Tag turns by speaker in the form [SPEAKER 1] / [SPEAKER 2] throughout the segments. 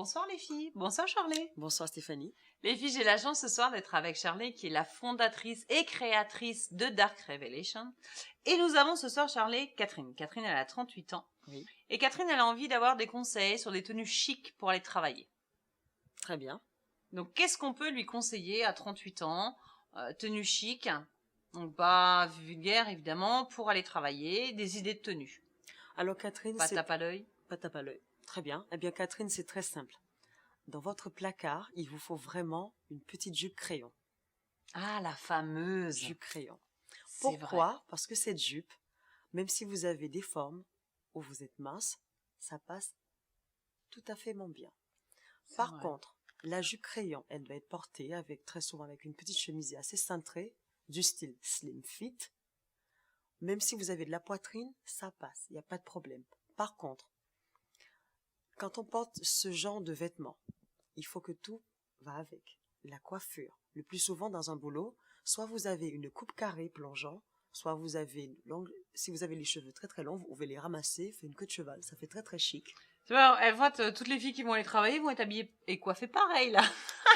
[SPEAKER 1] Bonsoir les filles, bonsoir Charlie.
[SPEAKER 2] Bonsoir Stéphanie.
[SPEAKER 1] Les filles, j'ai la chance ce soir d'être avec Charlie qui est la fondatrice et créatrice de Dark Revelation. Et nous avons ce soir Charlie, Catherine. Catherine, elle a 38 ans.
[SPEAKER 2] Oui.
[SPEAKER 1] Et Catherine, elle a envie d'avoir des conseils sur des tenues chics pour aller travailler.
[SPEAKER 2] Très bien.
[SPEAKER 1] Donc qu'est-ce qu'on peut lui conseiller à 38 ans, tenue chic, donc pas vulgaire évidemment, pour aller travailler, des idées de tenue.
[SPEAKER 2] Alors Catherine,
[SPEAKER 1] Pas tape à l'œil.
[SPEAKER 2] Pas tape à l'œil. Très bien. Eh bien Catherine, c'est très simple. Dans votre placard, il vous faut vraiment une petite jupe crayon.
[SPEAKER 1] Ah, la fameuse
[SPEAKER 2] jupe crayon.
[SPEAKER 1] C'est
[SPEAKER 2] Pourquoi
[SPEAKER 1] vrai.
[SPEAKER 2] Parce que cette jupe, même si vous avez des formes ou vous êtes mince, ça passe tout à fait bien. Par contre, la jupe crayon, elle doit être portée très souvent avec une petite chemise assez cintrée, du style slim fit. Même si vous avez de la poitrine, ça passe, il n'y a pas de problème. Par contre, quand on porte ce genre de vêtements, il faut que tout va avec. La coiffure. Le plus souvent dans un boulot, soit vous avez une coupe carrée plongeant, soit vous avez une longue... Si vous avez les cheveux très très longs, vous pouvez les ramasser, faire une queue de cheval. Ça fait très très chic.
[SPEAKER 1] Tu vois, en fait, toutes les filles qui vont aller travailler vont être habillées et coiffées pareil, là.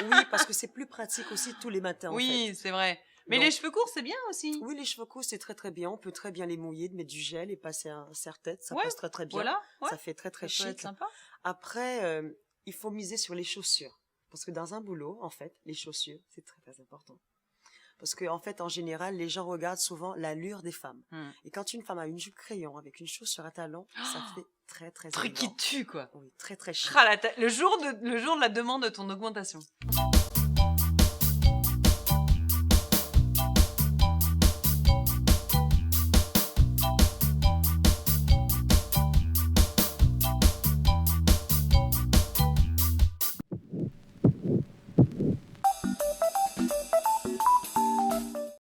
[SPEAKER 2] Oui, parce que c'est plus pratique aussi tous les matins, en fait.
[SPEAKER 1] Oui, c'est vrai. Mais
[SPEAKER 2] Donc,
[SPEAKER 1] les cheveux courts, c'est bien aussi.
[SPEAKER 2] Oui, les cheveux courts, c'est très très bien. On peut très bien les mouiller, de mettre du gel et passer un serre-tête. Ça
[SPEAKER 1] Ouais,
[SPEAKER 2] passe très très bien.
[SPEAKER 1] Voilà, ouais.
[SPEAKER 2] Ça fait très très
[SPEAKER 1] Ça peut
[SPEAKER 2] chic.
[SPEAKER 1] être sympa.
[SPEAKER 2] Après, il faut miser sur les chaussures. Parce que dans un boulot, en fait, les chaussures, c'est très très important. Parce que en fait, en général, les gens regardent souvent l'allure des femmes. Et quand une femme a une jupe crayon avec une chaussure à talons, ça fait très très
[SPEAKER 1] Truc
[SPEAKER 2] élégant.
[SPEAKER 1] qui tue, quoi.
[SPEAKER 2] Oui, très très chic.
[SPEAKER 1] Ah, le jour de la demande de ton augmentation.